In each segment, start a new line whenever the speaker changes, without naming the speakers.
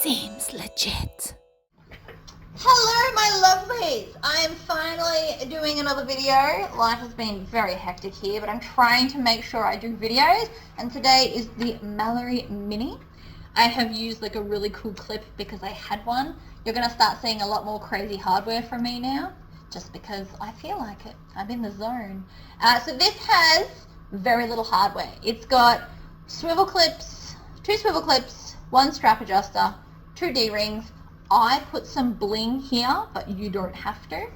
Seems legit.
Hello my lovelies! I am finally doing another video. Life has been very hectic here, but I'm trying to make sure I do videos, and today is the Mallory Mini. I have used like a really cool clip because I had one. You're going to start seeing a lot more crazy hardware from me now, just because I feel like it. I'm in the zone. So this has very little hardware. It's got swivel clips, 2 swivel clips, 1 strap adjuster, 2 D-rings. I put some bling here, but you don't have to.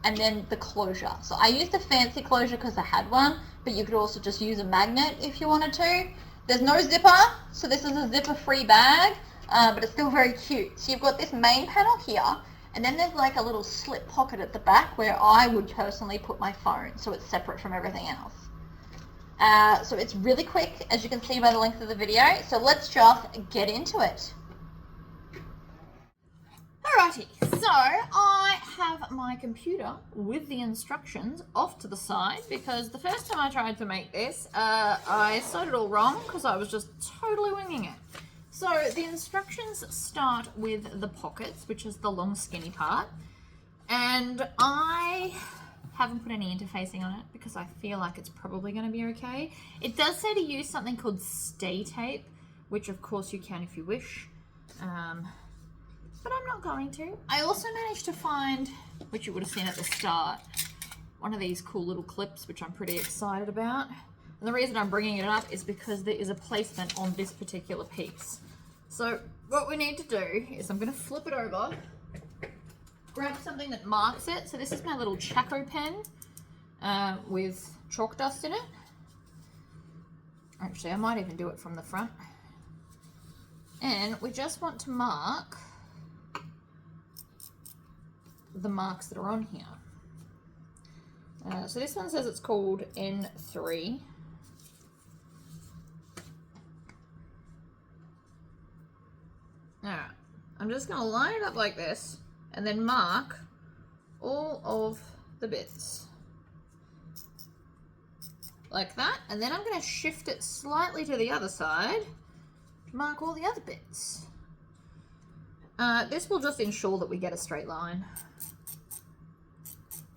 And then the closure. So I used a fancy closure because I had one, but you could also just use a magnet if you wanted to. There's no zipper, so this is a zipper-free bag, but it's still very cute. So you've got this main panel here, and then there's like a little slip pocket at the back where I would personally put my phone, so it's separate from everything else. So it's really quick, as you can see by the length of the video. So let's just get into it.
Alrighty, so I have my computer with the instructions off to the side because the first time I tried to make this, I started all wrong because I was just totally winging it. So the instructions start with the pockets, which is the long skinny part, and I haven't put any interfacing on it because I feel like it's probably going to be okay. It does say to use something called stay tape, which of course you can if you wish. But I'm not going to. I also managed to find, which you would have seen at the start, one of these cool little clips, which I'm pretty excited about. And the reason I'm bringing it up is because there is a placement on this particular piece. So what we need to do is I'm going to flip it over, grab something that marks it. So this is my little Chaco pen with chalk dust in it. Actually, I might even do it from the front. And we just want to mark the marks that are on here. So this one says it's called N3. Alright, I'm just going to line it up like this and then mark all of the bits. Like that, and then I'm going to shift it slightly to the other side to mark all the other bits. This will just ensure that we get a straight line.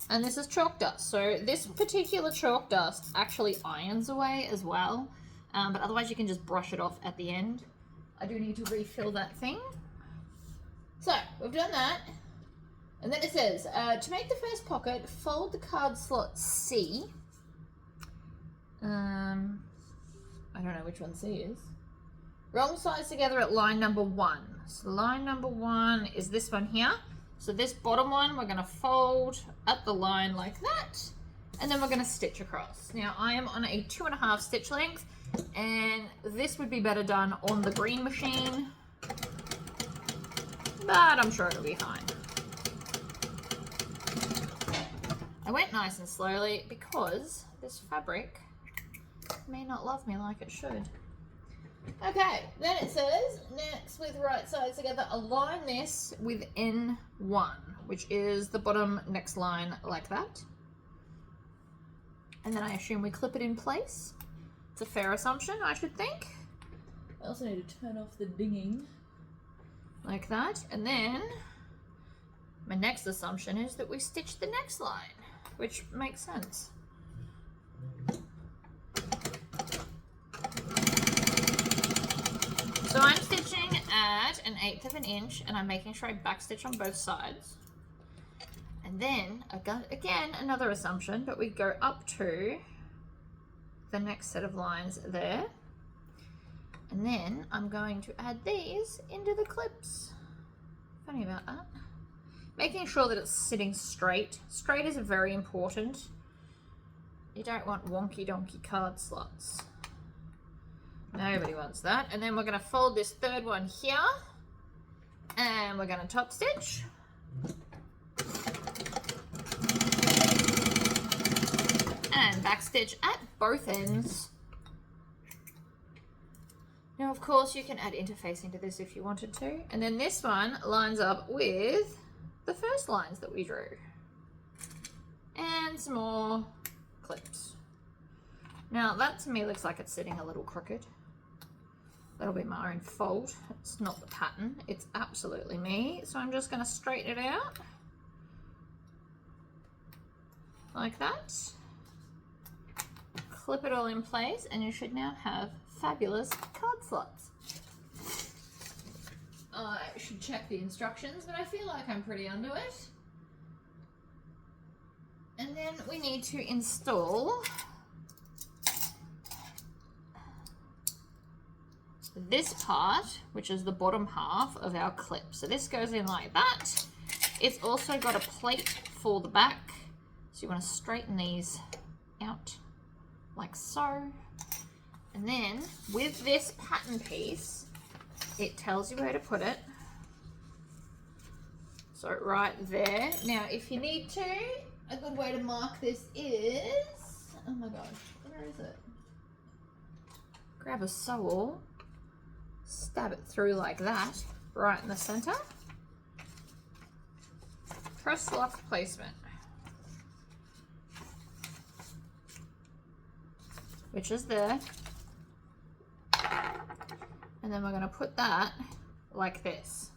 And this is chalk dust. So this particular chalk dust actually irons away as well. But otherwise you can just brush it off at the end. I do need to refill that thing. So we've done that. And then it says, to make the first pocket, fold the card slot C. I don't know which one C is. Wrong sides together at line number 1. So line number 1 is this one here. So this bottom one we're going to fold at the line like that, and then we're going to stitch across. Now I am on a 2.5 stitch length, and this would be better done on the green machine, but I'm sure it'll be fine. I went nice and slowly because this fabric may not love me like it should. Okay, then it says, next with right sides together, align this with N1, which is the bottom next line like that. And then I assume we clip it in place. It's a fair assumption, I should think. I also need to turn off the dinging like that. And then my next assumption is that we stitch the next line, which makes sense. So I'm stitching at 1/8 of an inch, and I'm making sure I backstitch on both sides. And then, again, another assumption, but we go up to the next set of lines there. And then I'm going to add these into the clips. Funny about that. Making sure that it's sitting straight. Straight is very important. You don't want wonky donkey card slots. Nobody wants that. And then we're going to fold this third one here, and we're going to top stitch. And back stitch at both ends. Now of course you can add interfacing to this if you wanted to. And then this one lines up with the first lines that we drew. And some more clips. Now that to me looks like it's sitting a little crooked. That'll be my own fault. It's not the pattern, it's absolutely me. So I'm just going to straighten it out like that. Clip it all in place and you should now have fabulous card slots. I should check the instructions, but I feel like I'm pretty onto it. And then we need to install this part, which is the bottom half of our clip. So this goes in like that. It's also got a plate for the back. So you want to straighten these out like so. And then with this pattern piece, it tells you where to put it. So right there. Now, if you need to, a good way to mark this is, oh my gosh, where is it? Grab a sewall, stab it through like that, right in the center. Press lock placement, which is there. And then we're going to put that like this.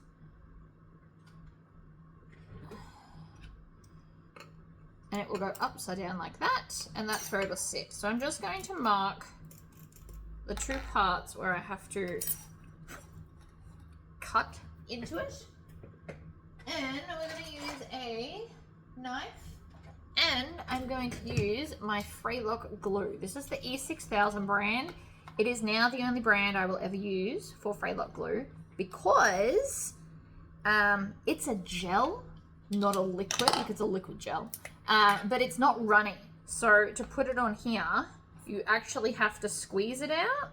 And it will go upside down like that, and that's where it'll sit. So I'm just going to mark the two parts where I have to cut into it. And we're going to use a knife, and I'm going to use my Freylock glue. This is the E6000 brand. It is now the only brand I will ever use for Freylock glue because it's a gel, not a liquid. Like it's a liquid gel, but it's not runny. So to put it on here, you actually have to squeeze it out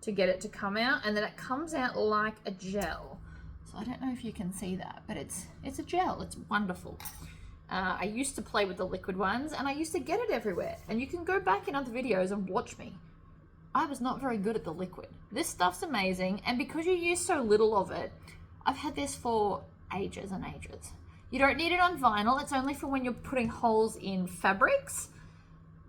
to get it to come out, and then it comes out like a gel. So I don't know if you can see that, but it's a gel. It's wonderful. I used to play with the liquid ones, and I used to get it everywhere. And you can go back in other videos and watch me. I was not very good at the liquid. This stuff's amazing, and because you use so little of it, I've had this for ages and ages. You don't need it on vinyl. It's only for when you're putting holes in fabrics,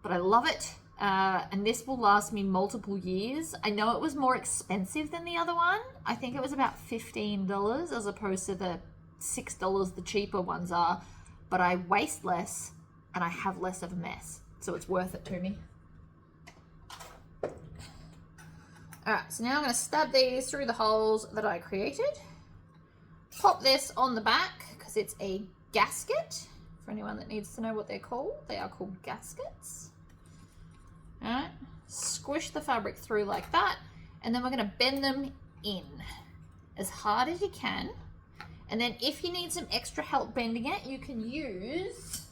but I love it. And this will last me multiple years. I know it was more expensive than the other one. I think it was about $15 as opposed to the $6 the cheaper ones are, but I waste less and I have less of a mess. So it's worth it to me. Alright, so now I'm going to stab these through the holes that I created. Pop this on the back because it's a gasket. For anyone that needs to know what they're called, they are called gaskets. Alright, squish the fabric through like that, and then we're going to bend them in as hard as you can. And then if you need some extra help bending it, you can use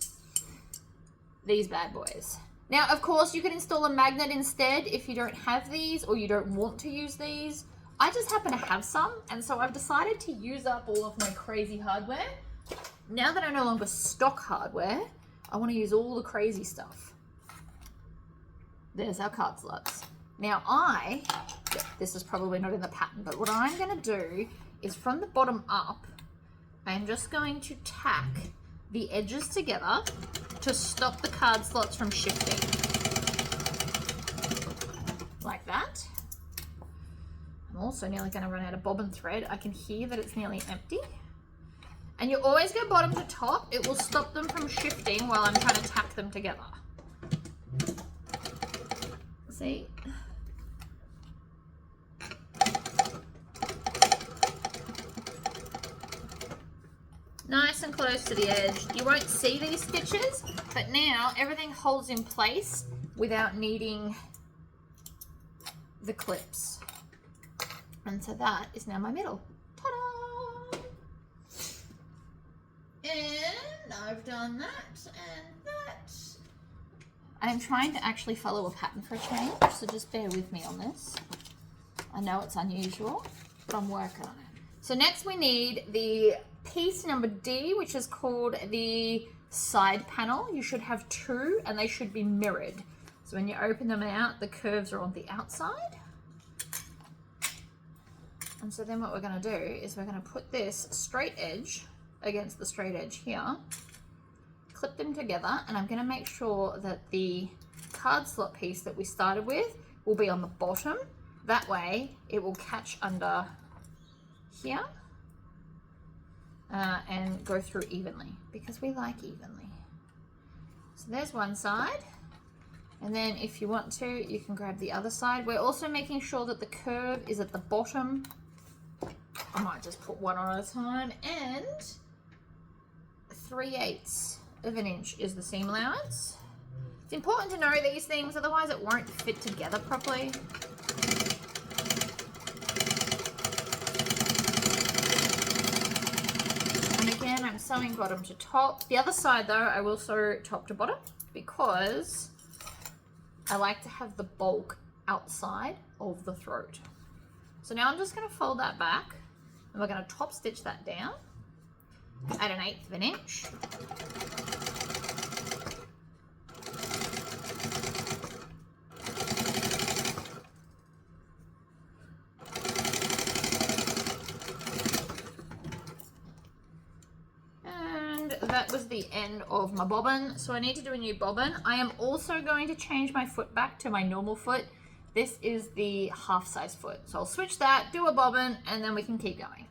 these bad boys. Now, of course, you can install a magnet instead if you don't have these or you don't want to use these. I just happen to have some, and so I've decided to use up all of my crazy hardware. Now that I no longer stock hardware, I want to use all the crazy stuff. There's our card slots. Now this is probably not in the pattern, but what I'm going to do is from the bottom up, I'm just going to tack the edges together to stop the card slots from shifting. Like that. I'm also nearly going to run out of bobbin thread. I can hear that it's nearly empty. And you always go bottom to top. It will stop them from shifting while I'm trying to tack them together. See? Nice and close to the edge. You won't see these stitches, but now everything holds in place without needing the clips. And so that is now my middle. Ta-da! And I've done that and that. I'm trying to actually follow a pattern for a change, so just bear with me on this. I know it's unusual, but I'm working on it. So next we need the piece number D, which is called the side panel. You should have two and they should be mirrored. So when you open them out, the curves are on the outside. And so then what we're going to do is we're going to put this straight edge against the straight edge here, clip them together, and I'm going to make sure that the card slot piece that we started with will be on the bottom, That way it will catch under here and go through evenly, because we like evenly. So there's one side, and then if you want to, you can grab the other side. We're also making sure that the curve is at the bottom. I might just put one on at a time, and 3/8 of an inch is the seam allowance. It's important to know these things, otherwise it won't fit together properly. And again, I'm sewing bottom to top. The other side though, I will sew top to bottom, because I like to have the bulk outside of the throat. So now I'm just going to fold that back, and we're going to top stitch that down at 1/8 of an inch. That was the end of my bobbin, so I need to do a new bobbin. I am also going to change my foot back to my normal foot. This is the half size foot, so I'll switch that, do a bobbin, and then we can keep going.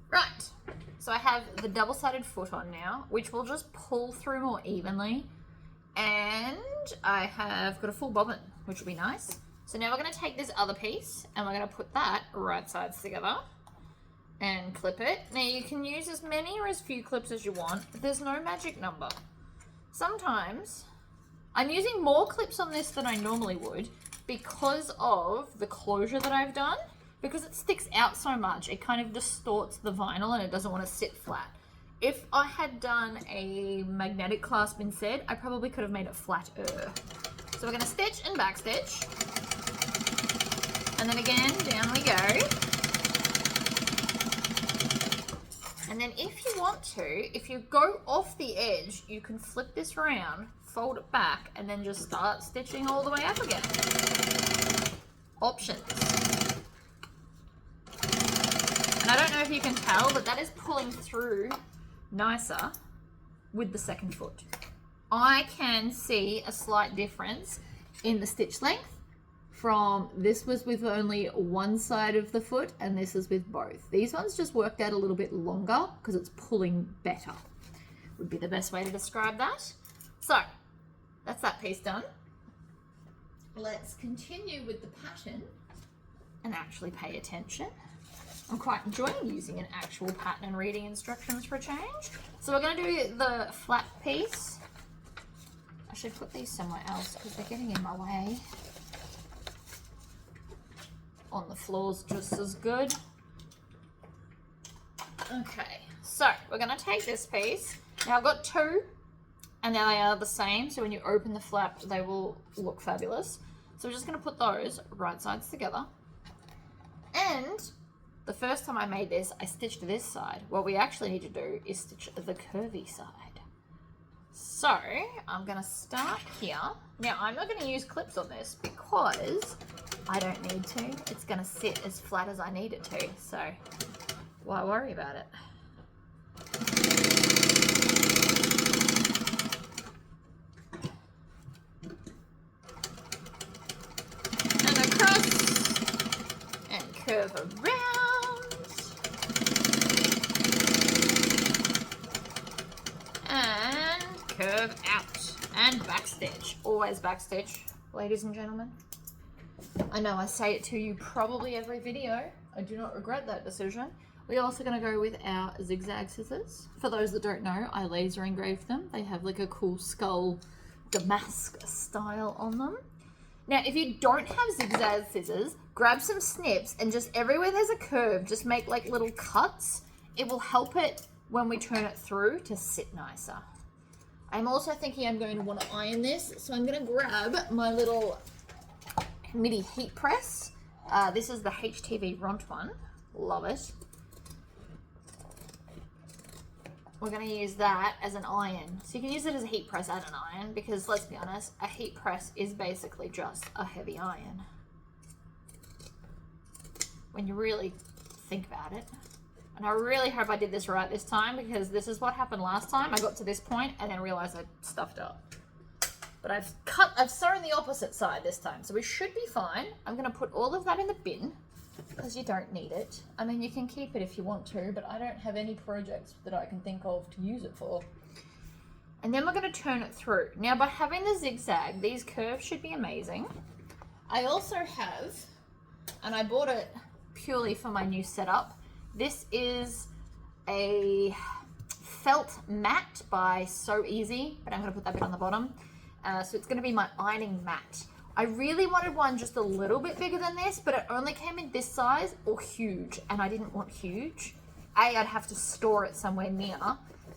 Right, so I have the double-sided foot on now, which will just pull through more evenly, and I have got a full bobbin, which will be nice. So now we're going to take this other piece and we're going to put that right sides together and clip it. Now you can use as many or as few clips as you want, but there's no magic number. Sometimes I'm using more clips on this than I normally would because of the closure that I've done. Because it sticks out so much, it kind of distorts the vinyl and it doesn't want to sit flat. If I had done a magnetic clasp instead, I probably could have made it flatter. So we're going to stitch and back stitch. And then again, down we go. And then if you want to, if you go off the edge, you can flip this around, fold it back, and then just start stitching all the way up again. Options. And I don't know if you can tell, but that is pulling through nicer with the second foot. I can see a slight difference in the stitch length from this was with only one side of the foot and this is with both. These ones just worked out a little bit longer because it's pulling better, would be the best way to describe that. So that's that piece done. Let's continue with the pattern and actually pay attention. I'm quite enjoying using an actual pattern and reading instructions for a change. So we're going to do the flat piece. I should put these somewhere else because they're getting in my way. On the floor's just as good. Okay, so we're going to take this piece. Now I've got two and now they are the same, so when you open the flap they will look fabulous. So we're just going to put those right sides together. And the first time I made this, I stitched this side. What we actually need to do is stitch the curvy side. So I'm going to start here. Now I'm not going to use clips on this because I don't need to. It's going to sit as flat as I need it to. So why worry about it? And across and curve around. And curve out. And backstitch. Always backstitch, ladies and gentlemen. I know I say it to you probably every video. I do not regret that decision. We're also going to go with our zigzag scissors. For those that don't know, I laser engraved them. They have like a cool skull damask style on them. Now, if you don't have zigzag scissors, grab some snips and just everywhere there's a curve, just make like little cuts. It will help it when we turn it through to sit nicer. I'm also thinking I'm going to want to iron this, so I'm going to grab my little mini heat press. This is the HTVRont one. Love it. We're going to use that as an iron. So you can use it as a heat press and an iron because, let's be honest, a heat press is basically just a heavy iron. When you really think about it. And I really hope I did this right this time because this is what happened last time. I got to this point and then realized I stuffed up. But I've sewn the opposite side this time, so we should be fine. I'm going to put all of that in the bin because you don't need it. I mean, you can keep it if you want to, but I don't have any projects that I can think of to use it for. And then we're going to turn it through. Now, by having the zigzag, these curves should be amazing. I also have, and I bought it purely for my new setup, this is a felt mat by So Easy, but I'm going to put that bit on the bottom. So it's going to be my ironing mat. I really wanted one just a little bit bigger than this, but it only came in this size or huge, and I didn't want huge. A, I'd have to store it somewhere near,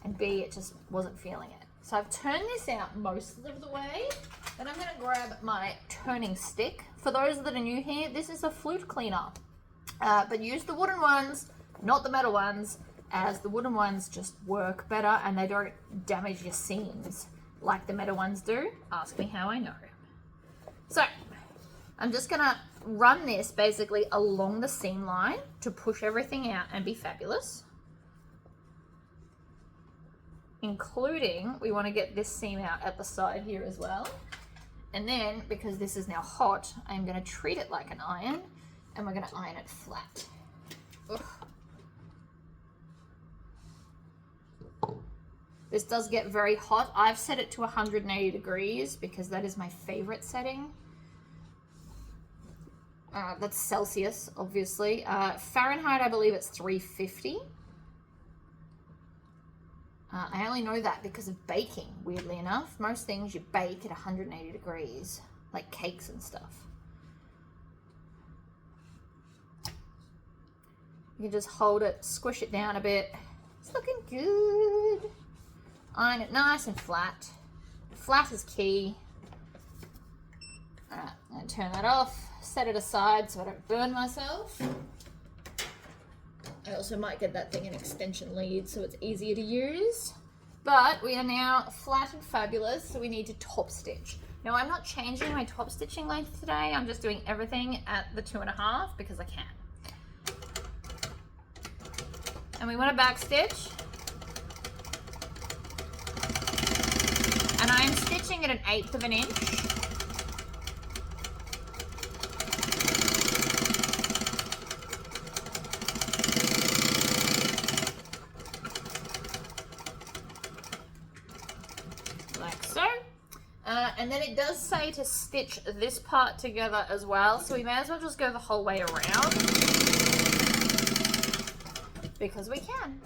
and B, it just wasn't feeling it. So I've turned this out most of the way. Then I'm going to grab my turning stick. For those that are new here, this is a flute cleaner. But use the wooden ones, not the metal ones, as the wooden ones just work better and they don't damage your seams like the metal ones do. Ask me how I know. So I'm just going to run this basically along the seam line to push everything out and be fabulous. Including, we want to get this seam out at the side here as well. And then, because this is now hot, I'm going to treat it like an iron, and we're going to iron it flat. Ugh. This does get very hot. I've set it to 180 degrees because that is my favorite setting. That's Celsius, obviously. Fahrenheit, I believe it's 350. I only know that because of baking, weirdly enough. Most things you bake at 180 degrees, like cakes and stuff. You can just hold it, squish it down a bit. It's looking good. Iron it nice and flat. Flat is key. Alright, I'm going to turn that off, set it aside so I don't burn myself. I also might get that thing an extension lead so it's easier to use. But we are now flat and fabulous, so we need to top stitch. Now I'm not changing my top stitching length today, I'm just doing everything at the 2.5 because I can. And we want to back stitch. And I'm stitching at 1/8 of an inch. And then it does say to stitch this part together as well, so we may as well just go the whole way around because we can.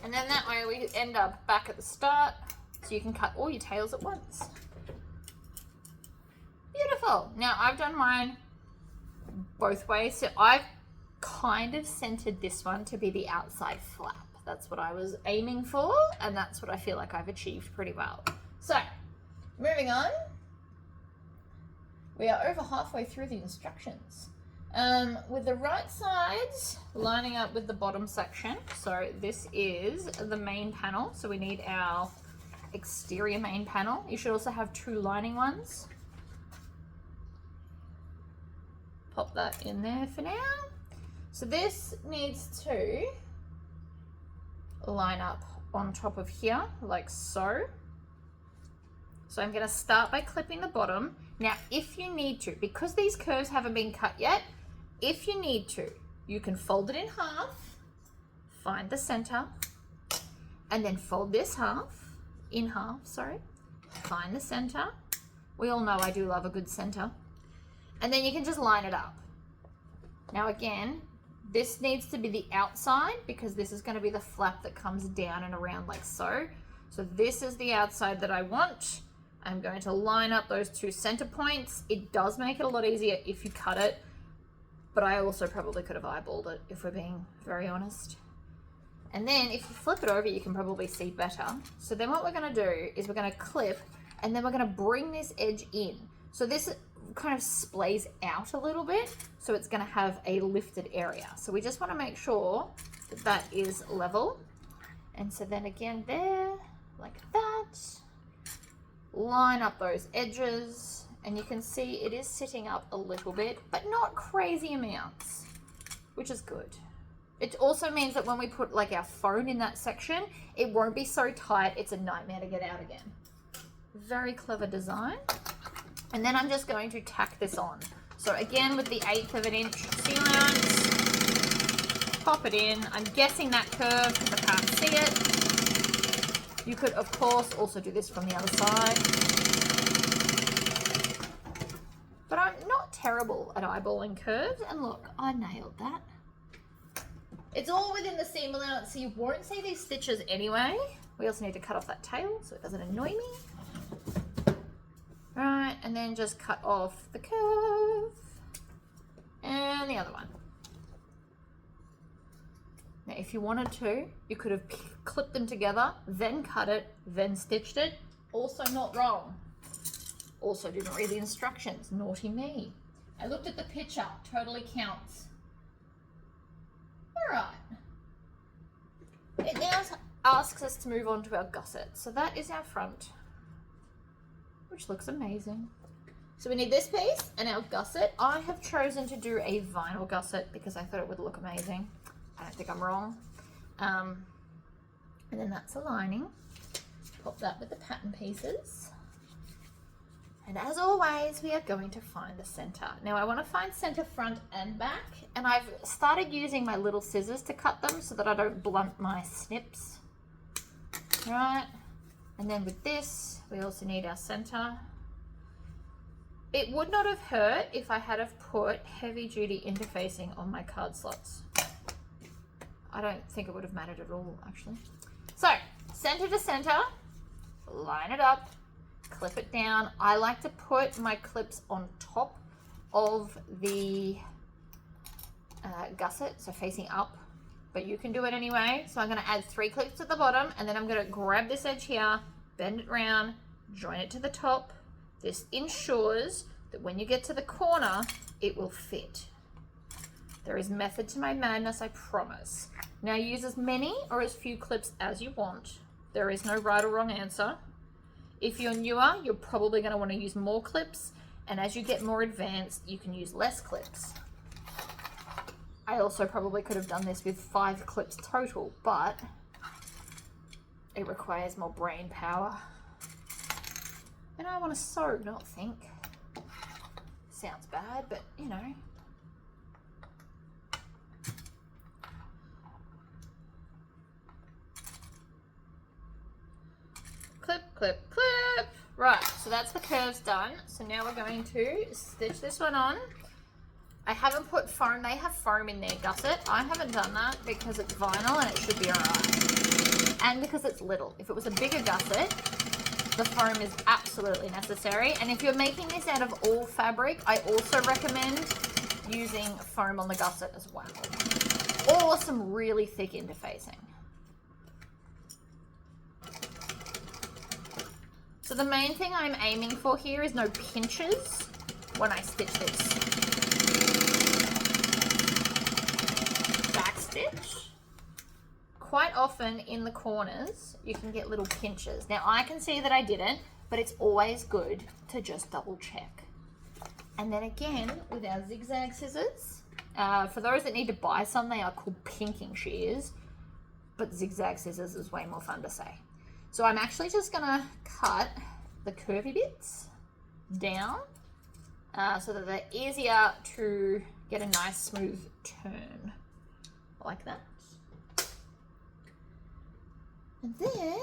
And then that way we end up back at the start, so you can cut all your tails at once. Beautiful. Now I've done mine both ways, so I've kind of centered this one to be the outside flap. That's what I was aiming for, and that's what I feel like I've achieved pretty well. So, moving on. We are over halfway through the instructions. With the right sides lining up with the bottom section. So this is the main panel. So we need our exterior main panel. You should also have 2 lining ones. Pop that in there for now. So this needs to line up on top of here like so. So I'm going to start by clipping the bottom. Now if you need to, because these curves haven't been cut yet, if you need to, you can fold it in half, find the center, and then fold this in half, find the center. We all know I do love a good center. And then you can just line it up. Now again, this needs to be the outside because this is going to be the flap that comes down and around like so. So this is the outside that I want. I'm going to line up those 2 center points. It does make it a lot easier if you cut it, but I also probably could have eyeballed it if we're being very honest. And then if you flip it over, you can probably see better. So then what we're going to do is we're going to clip, and then we're going to bring this edge in. So this kind of splays out a little bit, so it's going to have a lifted area. So we just want to make sure that that is level. And so then again there, like that, line up those edges, and you can see it is sitting up a little bit, but not crazy amounts, which is good. It also means that when we put like our phone in that section, it won't be so tight, it's a nightmare to get out again. Very clever design. And then I'm just going to tack this on. So again, with the 1/8 of an inch seam allowance, pop it in. I'm guessing that curve because I can't see it. You could, of course, also do this from the other side. But I'm not terrible at eyeballing curves. And look, I nailed that. It's all within the seam allowance, so you won't see these stitches anyway. We also need to cut off that tail so it doesn't annoy me. Right, and then just cut off the curve. And the other one. Now, if you wanted to, you could have clipped them together, then cut it, then stitched it. Also not wrong. Also didn't read the instructions. Naughty me. I looked at the picture. Totally counts. Alright. It now asks us to move on to our gusset. So that is our front, which looks amazing. So we need this piece and our gusset. I have chosen to do a vinyl gusset because I thought it would look amazing. I don't think I'm wrong. And then that's a lining. Pop that with the pattern pieces. And as always, we are going to find the center. Now I want to find center front and back, and I've started using my little scissors to cut them so that I don't blunt my snips. Right, and then with this, we also need our center. It would not have hurt if I had have put heavy duty interfacing on my card slots. I don't think it would have mattered at all, actually. So, center to center, line it up, clip it down. I like to put my clips on top of the gusset, so facing up, but you can do it anyway. So I'm going to add 3 clips at the bottom, and then I'm going to grab this edge here, bend it round, join it to the top. This ensures that when you get to the corner, it will fit. There is method to my madness, I promise. Now use as many or as few clips as you want. There is no right or wrong answer. If you're newer, you're probably going to want to use more clips, and as you get more advanced, you can use less clips. I also probably could have done this with 5 clips total, but it requires more brain power. And I want to sew, not think. Sounds bad, but you know. Clip, clip, clip. Right, so that's the curves done. So now we're going to stitch this one on. I haven't put foam. They have foam in their gusset. I haven't done that because it's vinyl and it should be alright. And because it's little. If it was a bigger gusset, the foam is absolutely necessary. And if you're making this out of all fabric, I also recommend using foam on the gusset as well. Or some really thick interfacing. So the main thing I'm aiming for here is no pinches when I stitch this. Back stitch. Quite often in the corners, you can get little pinches. Now I can see that I didn't, but it's always good to just double check. And then again, with our zigzag scissors, for those that need to buy some, they are called pinking shears, but zigzag scissors is way more fun to say. So I'm actually just gonna cut the curvy bits down so that they're easier to get a nice smooth turn, like that. And then,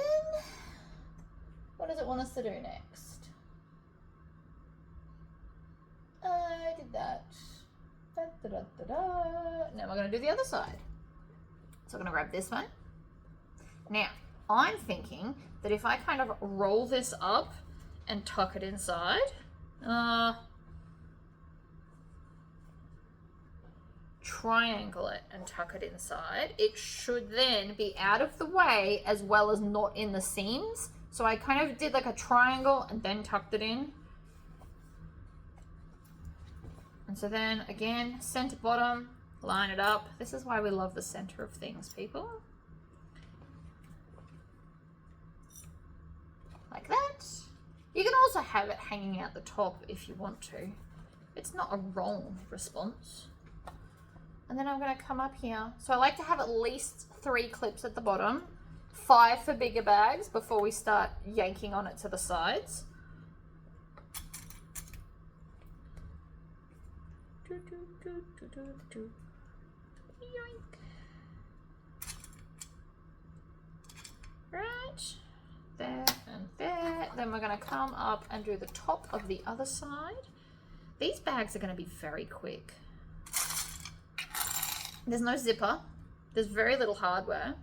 what does it want us to do next? I did that. Da, da, da, da, da. Now we're gonna do the other side. So I'm gonna grab this one. Now, I'm thinking that if I kind of roll this up and tuck it inside, triangle it and tuck it inside, it should then be out of the way as well as not in the seams. So I kind of did like a triangle and then tucked it in. And so then again, center bottom, line it up. This is why we love the center of things, people. Like that. You can also have it hanging out the top if you want to. It's not a wrong response. And then I'm going to come up here. So I like to have at least 3 clips at the bottom, 5 for bigger bags before we start yanking on it to the sides. Yoink. Right, there and there. Then we're going to come up and do the top of the other side. These bags are going to be very quick. There's no zipper. There's very little hardware.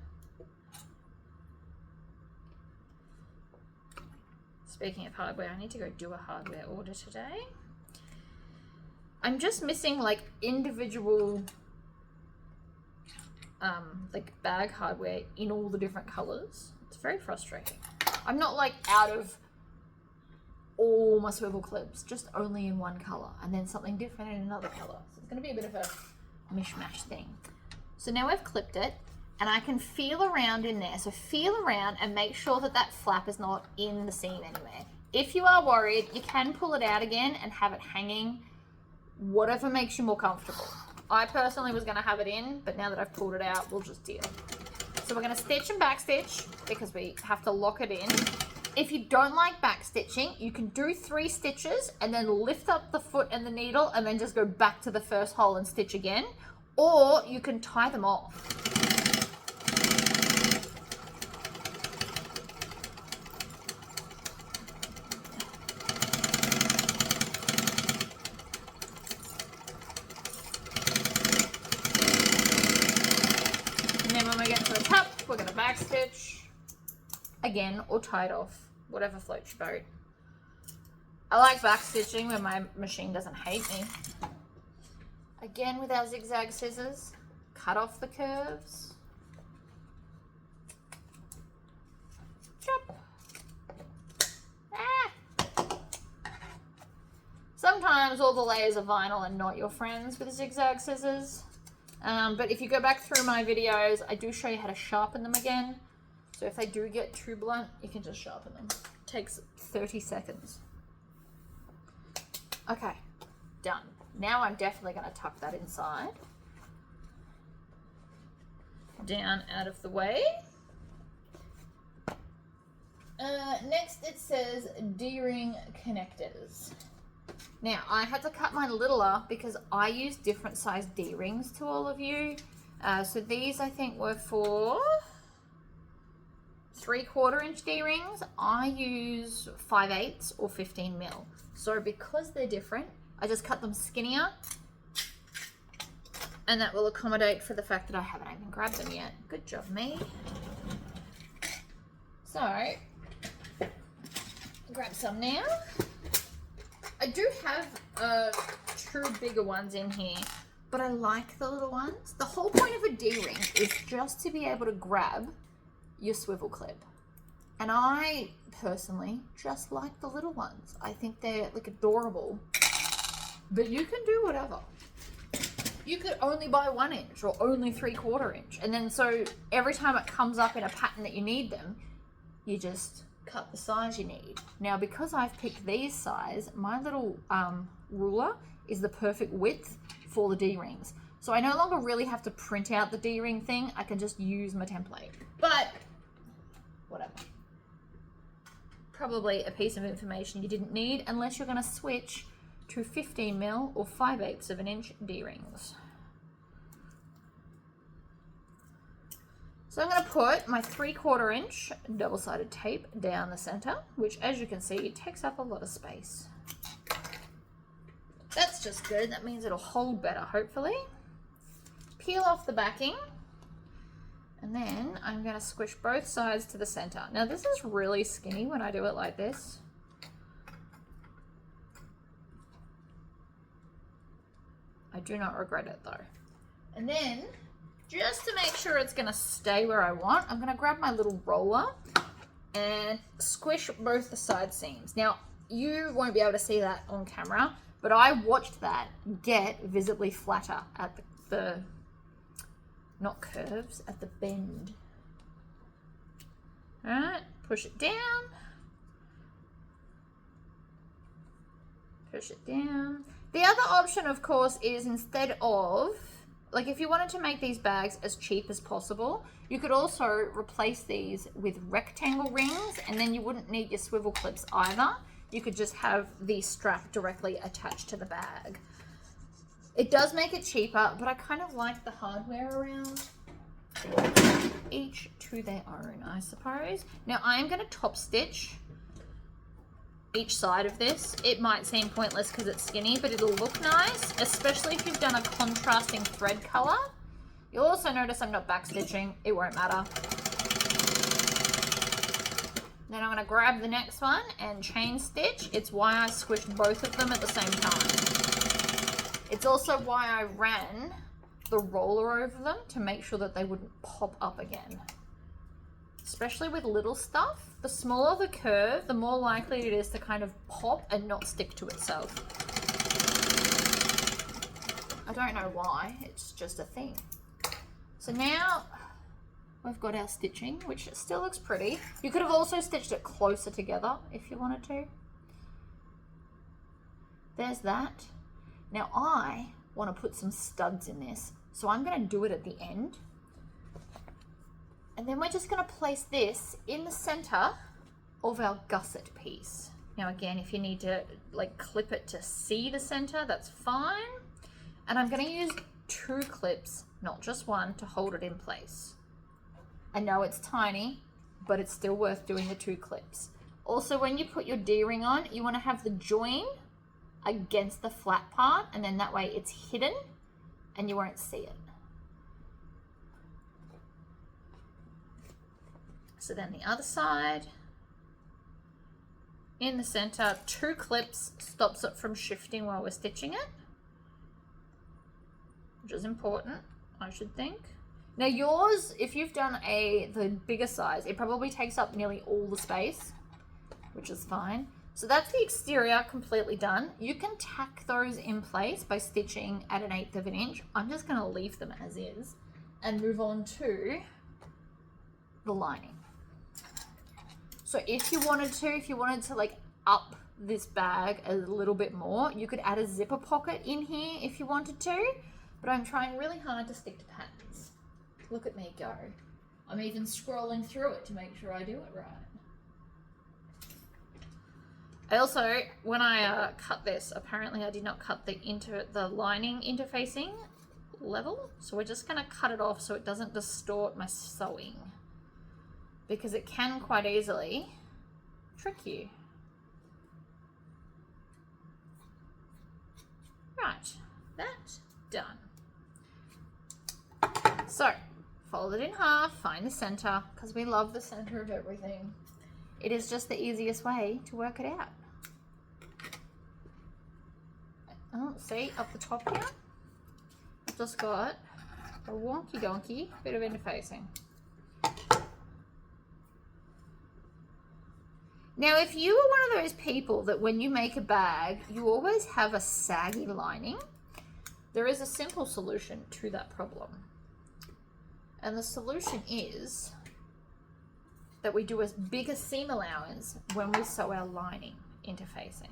Speaking of hardware, I need to go do a hardware order today. I'm just missing like individual like bag hardware in all the different colors. It's very frustrating. I'm not like out of all my swivel clips, just only in one color, and then something different in another color. So it's going to be a bit of a mishmash thing. So now I've clipped it, and I can feel around in there. So feel around and make sure that that flap is not in the seam anywhere. If you are worried, you can pull it out again and have it hanging, whatever makes you more comfortable. I personally was going to have it in, but now that I've pulled it out, we'll just deal. So we're going to stitch and back stitch because we have to lock it in. If you don't like back stitching, you can do 3 stitches and then lift up the foot and the needle and then just go back to the first hole and stitch again. Or you can tie them off. And then when we get to the top, we're going to back stitch again or tie it off, whatever floats your boat. I like back stitching when my machine doesn't hate me. Again with our zigzag scissors, cut off the curves. Chop. Ah. Sometimes all the layers of vinyl are not your friends with zigzag scissors. But if you go back through my videos, I do show you how to sharpen them again. So if they do get too blunt, you can just sharpen them. It takes 30 seconds. Okay, done. Now I'm definitely going to tuck that inside. Down out of the way. Next it says D-ring connectors. Now I had to cut mine littler because I use different size D-rings to all of you. So these I think were for 3/4 inch D-rings. I use 5/8 or 15 mil. So because they're different, I just cut them skinnier, and that will accommodate for the fact that I haven't even grabbed them yet. Good job, me. So, grab some now. I do have 2 bigger ones in here, but I like the little ones. The whole point of a D-ring is just to be able to grab your swivel clip. And I personally just like the little ones. I think they're like adorable. But you can do whatever. You could only buy 1 inch or only 3/4 inch. And then so every time it comes up in a pattern that you need them, you just cut the size you need. Now because I've picked these size, my little ruler is the perfect width for the D-rings. So I no longer really have to print out the D-ring thing. I can just use my template. But whatever. Probably a piece of information you didn't need unless you're going to switch to 15 mil or 5/8 of an inch D-rings. So I'm going to put my 3/4 inch double-sided tape down the center, which as you can see, takes up a lot of space. That's just good. That means it'll hold better, hopefully. Peel off the backing. And then I'm going to squish both sides to the center. Now this is really skinny when I do it like this. I do not regret it though. And then, just to make sure it's going to stay where I want, I'm going to grab my little roller and squish both the side seams. Now, you won't be able to see that on camera, but I watched that get visibly flatter at the not curves, at the bend. All right, push it down. Push it down. The other option, of course, is instead of like if you wanted to make these bags as cheap as possible, you could also replace these with rectangle rings, and then you wouldn't need your swivel clips either. You could just have the strap directly attached to the bag. It does make it cheaper, but I kind of like the hardware around. Each to their own, I suppose. Now I am going to top stitch each side of this. It might seem pointless because it's skinny, but it'll look nice, especially if you've done a contrasting thread color. You'll also notice I'm not back stitching. It won't matter. Then I'm going to grab the next one and chain stitch. It's why I squished both of them at the same time. It's also why I ran the roller over them to make sure that they wouldn't pop up again. Especially with little stuff, the smaller the curve, the more likely it is to kind of pop and not stick to itself. I don't know why, it's just a thing. So now we've got our stitching, which still looks pretty. You could have also stitched it closer together if you wanted to. There's that. Now I want to put some studs in this, so I'm going to do it at the end. And then we're just going to place this in the center of our gusset piece. Now again, if you need to like clip it to see the center, that's fine. And I'm going to use 2 clips, not just one, to hold it in place. I know it's tiny, but it's still worth doing the 2 clips. Also, when you put your D-ring on, you want to have the join against the flat part, and then that way it's hidden and you won't see it. So then the other side, in the center, 2 clips stops it from shifting while we're stitching it, which is important, I should think. Now yours, if you've done the bigger size, it probably takes up nearly all the space, which is fine. So that's the exterior completely done. You can tack those in place by stitching at 1/8 of an inch. I'm just going to leave them as is and move on to the lining. So if you wanted to like up this bag a little bit more, you could add a zipper pocket in here if you wanted to, but I'm trying really hard to stick to patterns. Look at me go. I'm even scrolling through it to make sure I do it right. I also, when I cut this, apparently I did not cut the lining interfacing level, so we're just going to cut it off so it doesn't distort my sewing, because it can quite easily trick you. Right, that's done. So, fold it in half, find the center, because we love the center of everything. It is just the easiest way to work it out. Oh, see, up the top here, I've just got a wonky donkey bit of interfacing. Now, if you are one of those people that when you make a bag, you always have a saggy lining, there is a simple solution to that problem. And the solution is that we do as big a seam allowance when we sew our lining interfacing,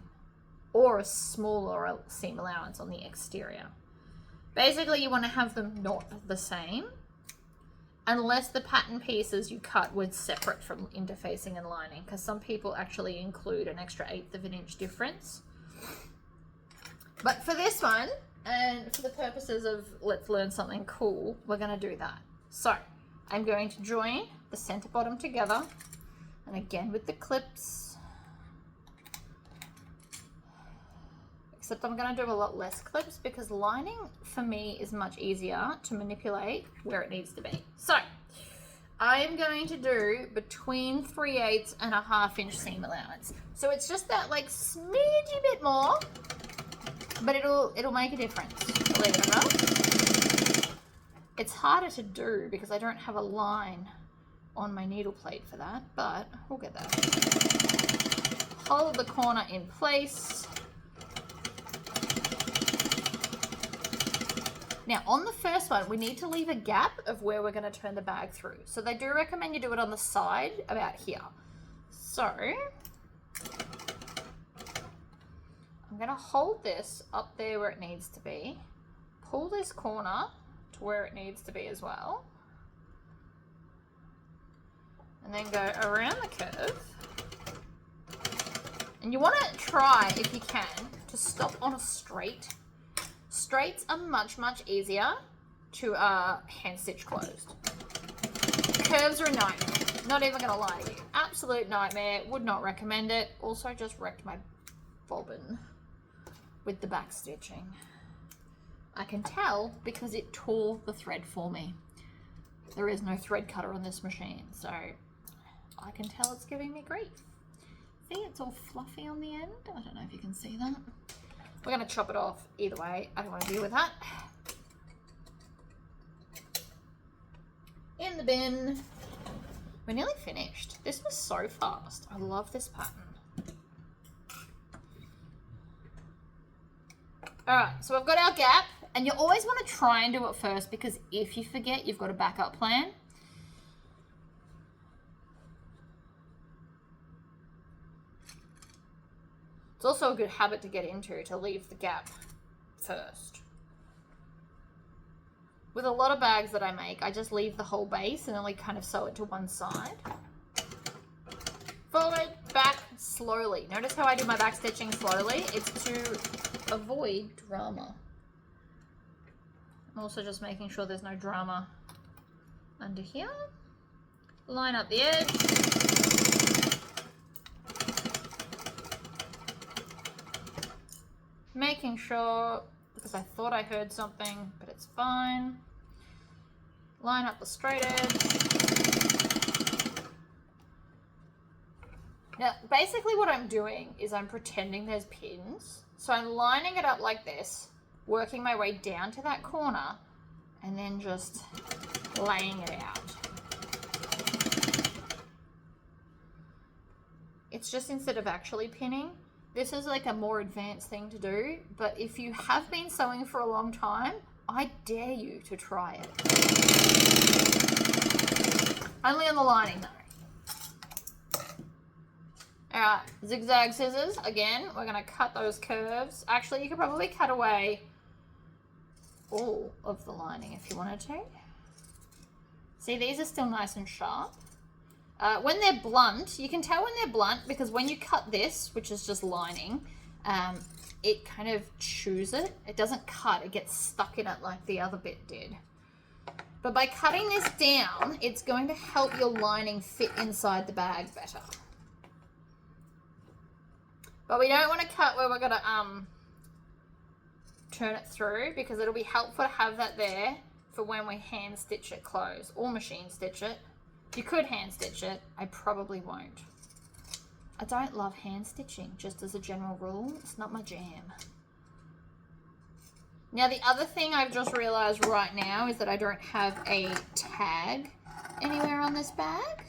or a smaller seam allowance on the exterior. Basically, you want to have them not the same, unless the pattern pieces you cut were separate from interfacing and lining, because some people actually include an extra 1/8 of an inch difference. But for this one, and for the purposes of let's learn something cool, we're going to do that. So I'm going to join the center bottom together, and again with the clips, except I'm going to do a lot less clips because lining for me is much easier to manipulate where it needs to be. So I'm going to do between 3/8 and a 1/2 inch seam allowance. So it's just that like smidgy bit more, but it'll make a difference, believe it or not. It's harder to do because I don't have a line on my needle plate for that, but we'll get there. Hold the corner in place. Now on the first one, we need to leave a gap of where we're going to turn the bag through. So they do recommend you do it on the side about here. So I'm going to hold this up there where it needs to be, pull this corner to where it needs to be as well. And then go around the curve. And you want to try, if you can, to stop on a straight. Straights are much, much easier to hand stitch closed. Curves are a nightmare. Not even going to lie to you. Absolute nightmare. Would not recommend it. Also just wrecked my bobbin with the back stitching. I can tell because it tore the thread for me. There is no thread cutter on this machine, so I can tell it's giving me grief. See, it's all fluffy on the end. I don't know if you can see that. We're going to chop it off either way. I don't want to deal with that. In the bin. We're nearly finished. This was so fast. I love this pattern. Alright, so we've got our gap, and you always want to try and do it first because if you forget, you've got a backup plan. It's also a good habit to get into, to leave the gap first. With a lot of bags that I make, I just leave the whole base and only kind of sew it to one side. Forward, back, slowly. Notice how I do my back stitching slowly? It's to avoid drama. I'm also just making sure there's no drama under here. Line up the edge. Making sure, because I thought I heard something, but it's fine. Line up the straight edge. Now, basically what I'm doing is I'm pretending there's pins. So I'm lining it up like this, working my way down to that corner, and then just laying it out. It's just instead of actually pinning, this is like a more advanced thing to do, but if you have been sewing for a long time, I dare you to try it. Only on the lining though. Alright, zigzag scissors, again, we're going to cut those curves. Actually, you could probably cut away all of the lining if you wanted to. See, these are still nice and sharp. When they're blunt, you can tell when they're blunt because when you cut this, which is just lining, it kind of chews it. It doesn't cut, it gets stuck in it like the other bit did. But by cutting this down, it's going to help your lining fit inside the bag better. But we don't want to cut where we're going to turn it through because it'll be helpful to have that there for when we hand stitch it closed or machine stitch it. You could hand stitch it. I probably won't. I don't love hand stitching, just as a general rule. It's not my jam. Now the other thing I've just realized right now is that I don't have a tag anywhere on this bag.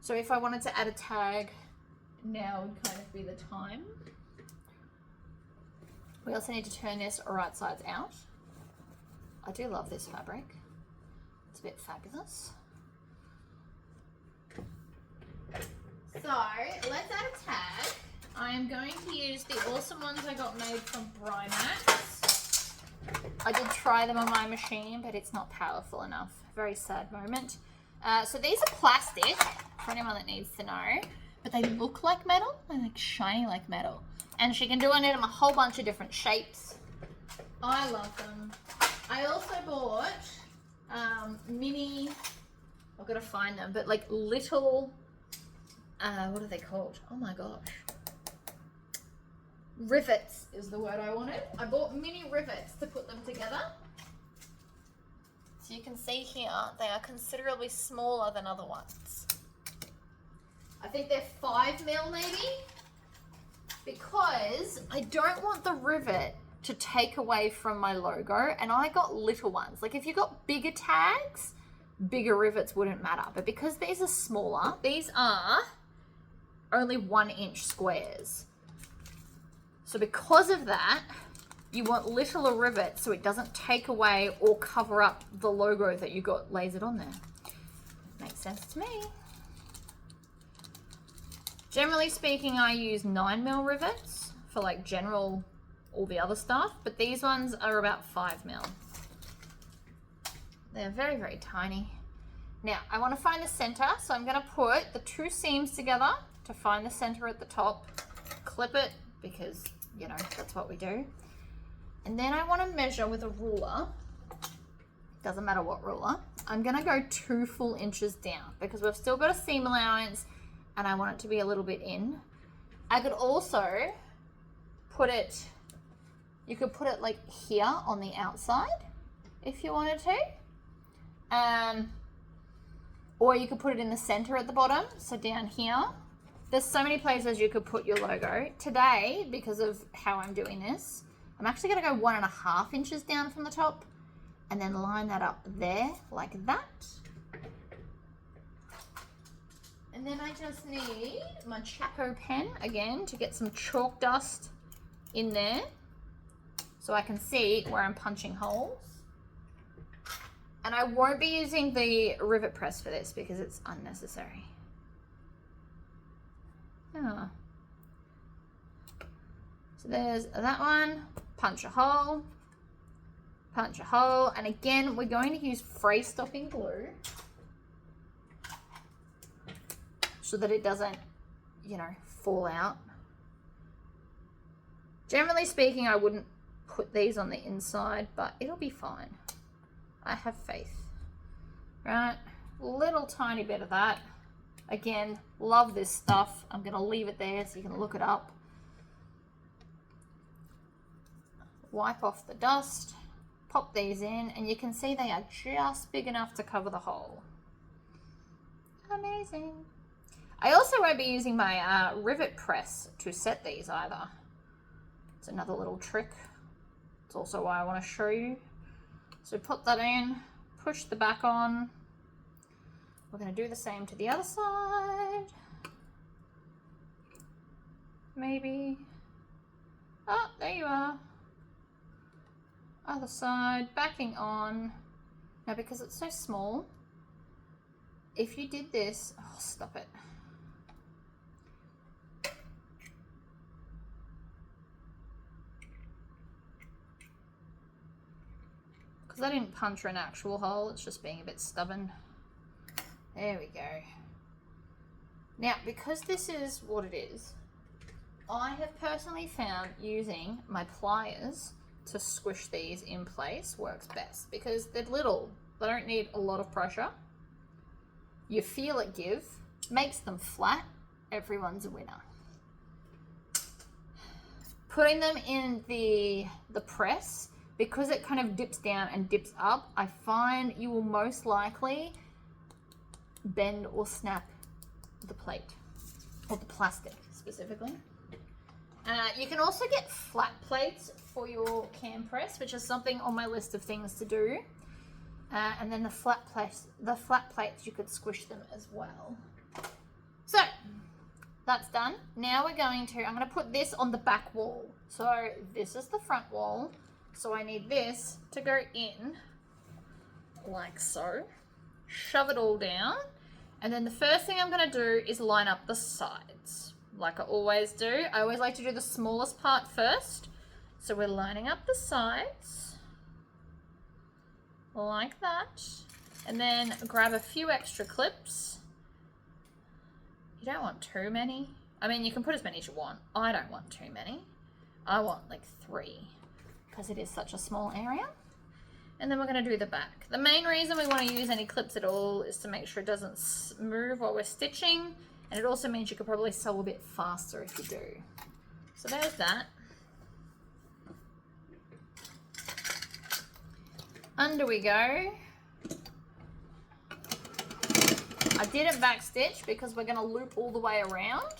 So if I wanted to add a tag, now would kind of be the time. We also need to turn this right sides out. I do love this fabric. It's a bit fabulous. So let's add a tag. I am going to use the awesome ones I got made from Brymax. I did try them on my machine, but it's not powerful enough. Very sad moment. So these are plastic, for anyone that needs to know. But they look like metal. They're like shiny like metal. And she can do it in a whole bunch of different shapes. I love them. I also bought mini, I've got to find them, but like little, what are they called? Oh my gosh. Rivets is the word I wanted. I bought mini rivets to put them together. So you can see here, they are considerably smaller than other ones. I think they're 5 mil maybe, because I don't want the rivet to take away from my logo, and I got little ones. Like if you got bigger tags, bigger rivets wouldn't matter, but because these are smaller, these are only 1-inch squares. So because of that, you want littler rivets so it doesn't take away or cover up the logo that you got lasered on there. Makes sense to me. Generally speaking, I use 9mm rivets for like general, all the other stuff, but these ones are about 5mm. They're very, very tiny. Now, I want to find the center, so I'm going to put the two seams together to find the center at the top, clip it, because, you know, that's what we do. And then I want to measure with a ruler. Doesn't matter what ruler. I'm going to go 2 full inches down because we've still got a seam allowance and I want it to be a little bit in. I could also put it, you could put it like here on the outside if you wanted to. Or you could put it in the center at the bottom, so down here. There's so many places you could put your logo. Today, because of how I'm doing this, I'm actually going to go 1.5 inches down from the top and then line that up there like that. And then I just need my Chaco pen again to get some chalk dust in there so I can see where I'm punching holes. And I won't be using the rivet press for this because it's unnecessary. Oh. So there's that one, punch a hole, and again, we're going to use fray stopping glue so that it doesn't, you know, fall out. Generally speaking, I wouldn't put these on the inside, but it'll be fine. I have faith. Right, little tiny bit of that. Again, love this stuff. I'm gonna leave it there so you can look it up. Wipe off the dust, pop these in, and you can see they are just big enough to cover the hole. Amazing. I also won't be using my rivet press to set these either. It's another little trick. It's also why I want to show you. So put that in, push the back on. We're going to do the same to the other side. Maybe. Oh, there you are. Other side, backing on. Now, because it's so small, if you did this, oh, stop it. Because I didn't punch an actual hole, it's just being a bit stubborn. There we go. Now, because this is what it is, I have personally found using my pliers to squish these in place works best because they're little. They don't need a lot of pressure. You feel it give, makes them flat. Everyone's a winner. Putting them in the press, because it kind of dips down and dips up, I find you will most likely bend or snap the plate, or the plastic specifically. You can also get flat plates for your cam press, which is something on my list of things to do. And then the flat plates you could squish them as well. So that's done. Now I'm going to put this on the back wall. So this is the front wall. So I need this to go in like so. Shove it all down. And then the first thing I'm going to do is line up the sides. Like I always do. I always like to do the smallest part first. So we're lining up the sides. Like that. And then grab a few extra clips. You don't want too many. I mean, you can put as many as you want. I don't want too many. I want like 3 because it is such a small area. And then we're going to do the back. The main reason we want to use any clips at all is to make sure it doesn't move while we're stitching. And it also means you could probably sew a bit faster if you do. So there's that. Under we go. I didn't backstitch because we're going to loop all the way around.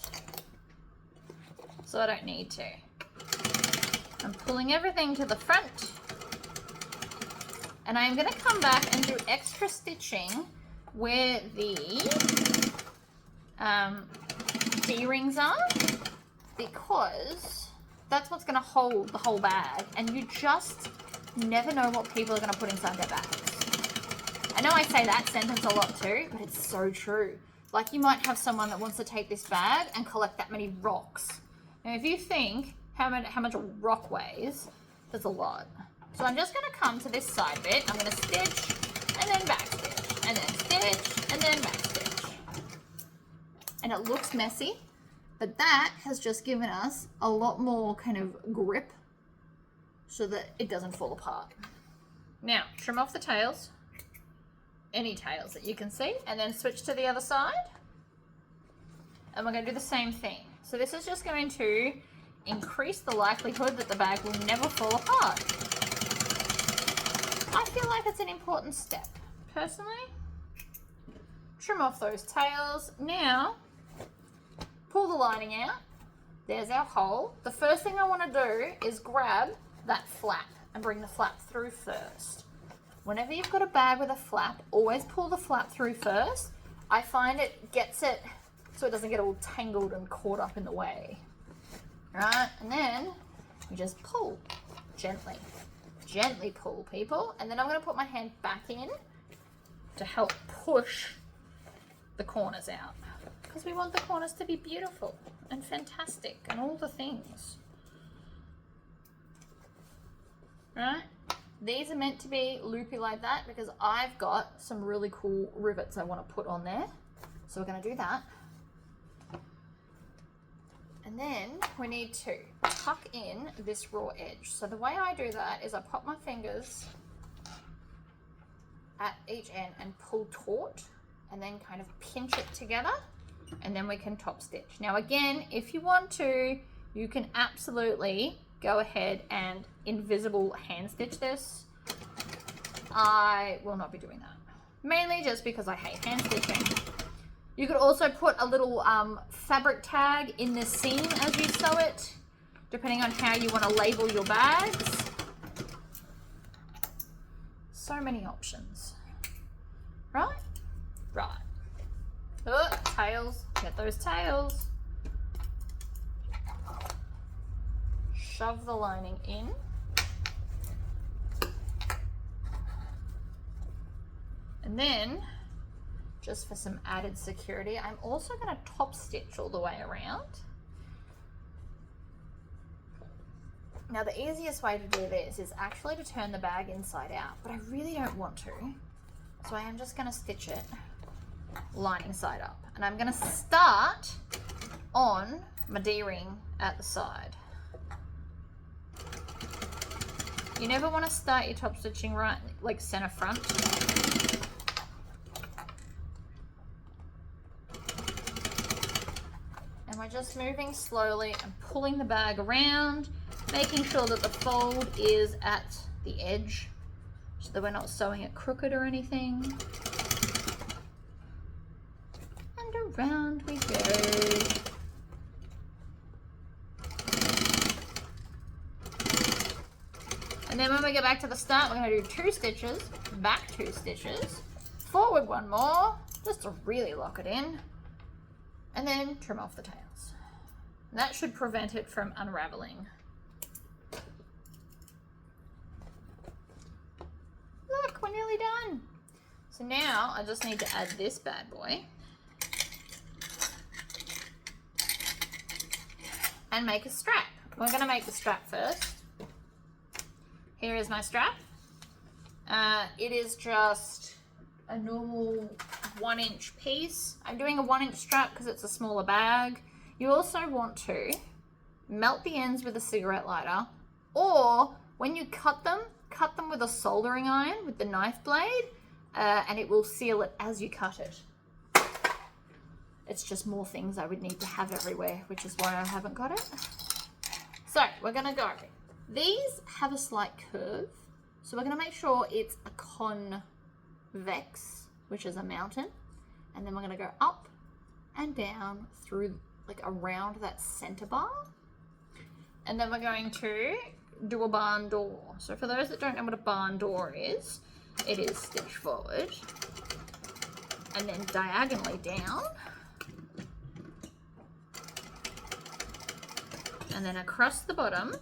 So I don't need to. I'm pulling everything to the front. And I'm going to come back and do extra stitching where the D-rings are, because that's what's going to hold the whole bag, and you just never know what people are going to put inside their bags. I know I say that sentence a lot too, but it's so true. Like, you might have someone that wants to take this bag and collect that many rocks. Now, if you think how much a rock weighs, that's a lot. So I'm just going to come to this side bit. I'm going to stitch and then back stitch, and then stitch, and then back stitch. And it looks messy, but that has just given us a lot more kind of grip so that it doesn't fall apart. Now, trim off the tails, any tails that you can see, and then switch to the other side. And we're going to do the same thing. So this is just going to increase the likelihood that the bag will never fall apart. I feel like it's an important step, personally. Trim off those tails. Now, pull the lining out. There's our hole. The first thing I want to do is grab that flap and bring the flap through first. Whenever you've got a bag with a flap, always pull the flap through first. I find it gets it so it doesn't get all tangled and caught up in the way. Right, and then you just pull gently. Gently pull, people. And then I'm going to put my hand back in to help push the corners out, because we want the corners to be beautiful and fantastic and all the things. Right? These are meant to be loopy like that because I've got some really cool rivets I want to put on there. So we're going to do that. And then we need to tuck in this raw edge. So the way I do that is I pop my fingers at each end and pull taut and then kind of pinch it together, and then we can top stitch. Now again, if you want to, you can absolutely go ahead and invisible hand stitch this. I will not be doing that, mainly just because I hate hand stitching. You could also put a little fabric tag in the seam as you sew it, depending on how you want to label your bags. So many options. Right? Right. Oh, tails. Get those tails. Shove the lining in. And then, just for some added security, I'm also going to top stitch all the way around. Now the easiest way to do this is actually to turn the bag inside out, but I really don't want to. So I am just going to stitch it lining side up. And I'm going to start on my D-ring at the side. You never want to start your top stitching right, like center front. And we're just moving slowly and pulling the bag around, making sure that the fold is at the edge so that we're not sewing it crooked or anything. And around we go. And then when we get back to the start, we're going to do 2 stitches, back 2 stitches, forward 1 more, just to really lock it in, and then trim off the tails. And that should prevent it from unraveling. Look, we're nearly done. So now I just need to add this bad boy and make a strap. We're going to make the strap first. Here is my strap. It is just a normal 1-inch piece. I'm doing a 1-inch strap because it's a smaller bag. You also want to melt the ends with a cigarette lighter, or when you cut them with a soldering iron with the knife blade, and it will seal it as you cut it. It's just more things I would need to have everywhere, which is why I haven't got it. So we're gonna go. These have a slight curve, so we're going to make sure it's a convex, which is a mountain, and then we're going to go up and down through, like around that center bar, and then we're going to do a barn door. So for those that don't know what a barn door is, it is stitch forward and then diagonally down and then across the bottom.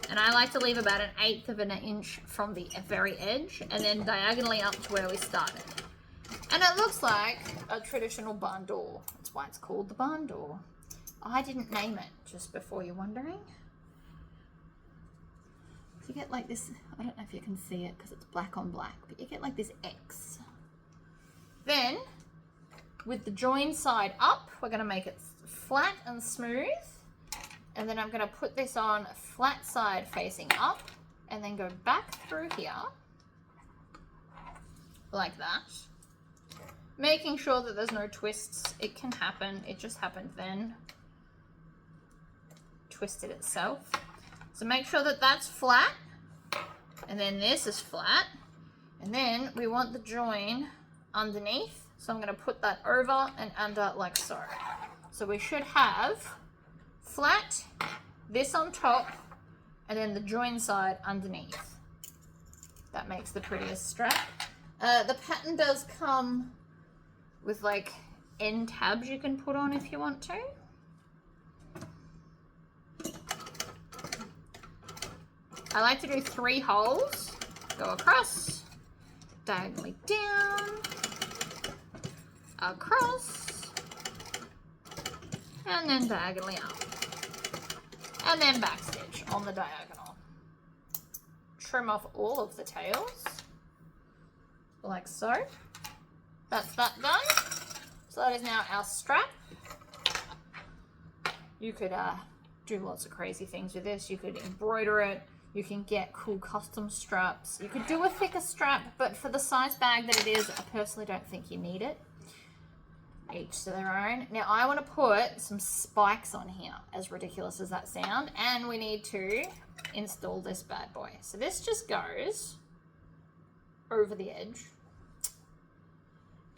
And I like to leave about 1/8 of an inch from the very edge and then diagonally up to where we started. And it looks like a traditional barn door. That's why it's called the barn door. I didn't name it, just before you're wondering. So you get like this, I don't know if you can see it because it's black on black, but you get like this X. Then, with the join side up, we're going to make it flat and smooth. And then I'm going to put this on flat side facing up and then go back through here like that. Making sure that there's no twists. It can happen. It just happened then. Twisted itself. So make sure that that's flat. And then this is flat. And then we want the join underneath. So I'm going to put that over and under like so. So we should have flat, this on top, and then the join side underneath. That makes the prettiest strap. The pattern does come with like end tabs you can put on if you want to. I like to do 3 holes, go across, diagonally down, across, and then diagonally up, and then backstitch on the diagonal. Trim off all of the tails, like so. That's that done. So that is now our strap. You could do lots of crazy things with this. You could embroider it. You can get cool custom straps. You could do a thicker strap, but for the size bag that it is, I personally don't think you need it. Each to their own. Now I want to put some spikes on here, as ridiculous as that sound, and we need to install this bad boy. So this just goes over the edge.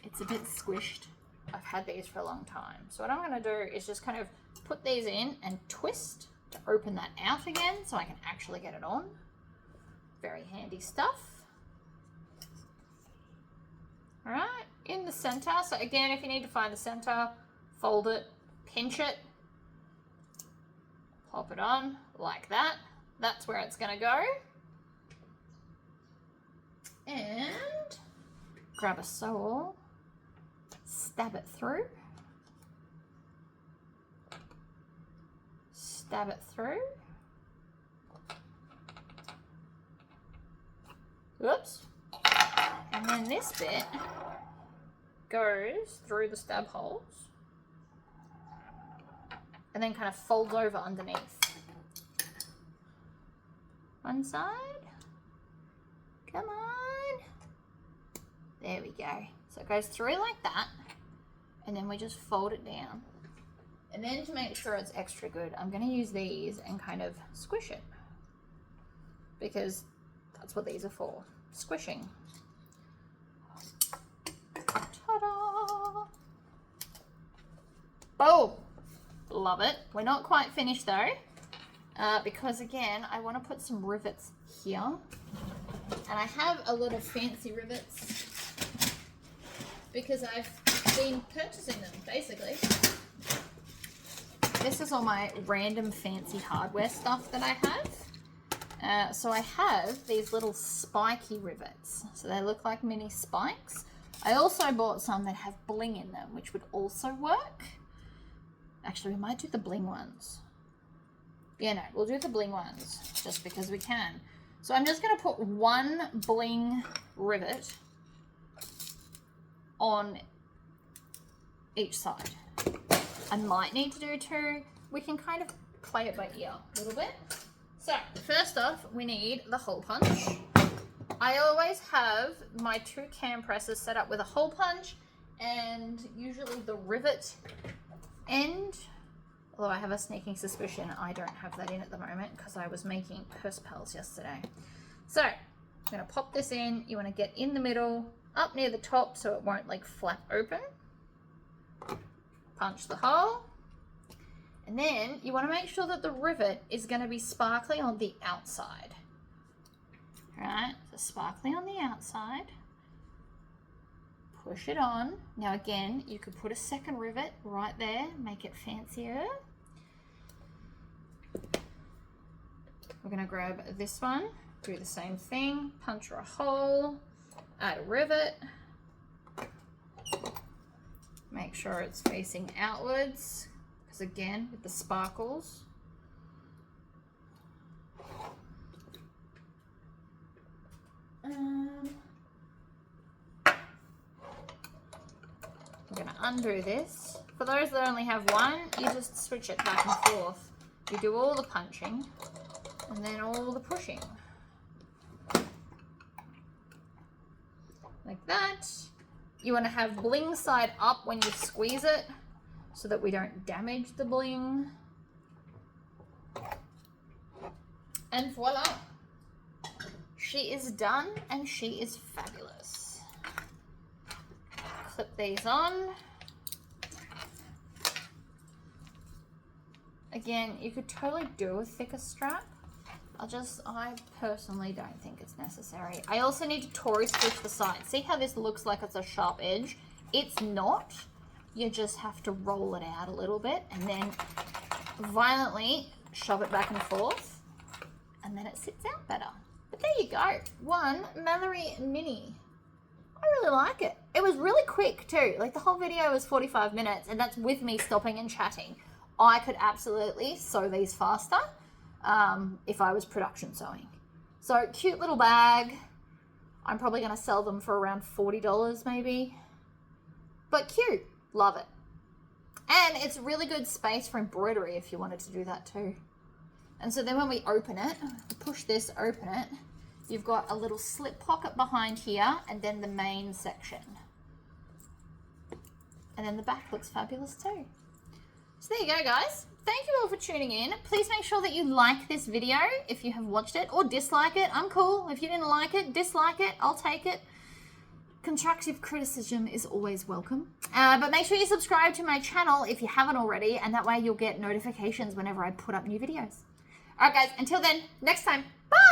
It's a bit squished. I've had these for a long time. So what I'm going to do is just kind of put these in and twist to open that out again so I can actually get it on. Very handy stuff. All right, in the center. So again, if you need to find the center, fold it, pinch it, pop it on like that. That's where it's going to go. And grab a sewall, stab it through, stab it through. Whoops. And then this bit goes through the stab holes and then kind of folds over underneath. One side. Come on. There we go. So it goes through like that, and then we just fold it down. And then to make sure it's extra good, I'm going to use these and kind of squish it, because that's what these are for, squishing. Ta-da! Boom! Love it. We're not quite finished though, because again, I want to put some rivets here. And I have a lot of fancy rivets because I've been purchasing them, basically. This is all my random fancy hardware stuff that I have. So I have these little spiky rivets. So they look like mini spikes. I also bought some that have bling in them, which would also work. Actually, we might do the bling ones. Yeah, no, we'll do the bling ones just because we can. So I'm just going to put one bling rivet on each side. I might need to do 2. We can kind of play it by ear a little bit. So first off, we need the hole punch. I always have my 2 cam presses set up with a hole punch and usually the rivet end. Although I have a sneaking suspicion I don't have that in at the moment because I was making purse pals yesterday. So I'm going to pop this in. You want to get in the middle, up near the top so it won't like flap open. Punch the hole. And then you want to make sure that the rivet is going to be sparkly on the outside. Alright, so sparkly on the outside. Push it on. Now again, you could put a second rivet right there, make it fancier. We're going to grab this one, do the same thing, punch a hole, add a rivet. Make sure it's facing outwards, because again, with the sparkles. undo this. For those that only have one, you just switch it back and forth. You do all the punching and then all the pushing. Like that. You want to have bling side up when you squeeze it so that we don't damage the bling. And voila. She is done and she is fabulous. Clip these on. Again, you could totally do a thicker strap. I personally don't think it's necessary. I also need to Tory stitch the side. See how this looks like it's a sharp edge? It's not. You just have to roll it out a little bit and then violently shove it back and forth, and then it sits out better. But there you go. One Mallory Mini. I really like it. It was really quick too. Like the whole video was 45 minutes, and that's with me stopping and chatting. I could absolutely sew these faster if I was production sewing. So cute little bag. I'm probably going to sell them for around $40 maybe. But cute. Love it. And it's really good space for embroidery if you wanted to do that too. And so then when we open it, push this, open it, you've got a little slip pocket behind here and then the main section. And then the back looks fabulous too. So there you go, guys. Thank you all for tuning in. Please make sure that you like this video if you have watched it, or dislike it. I'm cool. If you didn't like it, dislike it. I'll take it. Constructive criticism is always welcome. But make sure you subscribe to my channel if you haven't already, and that way you'll get notifications whenever I put up new videos. All right, guys. Until then, next time. Bye!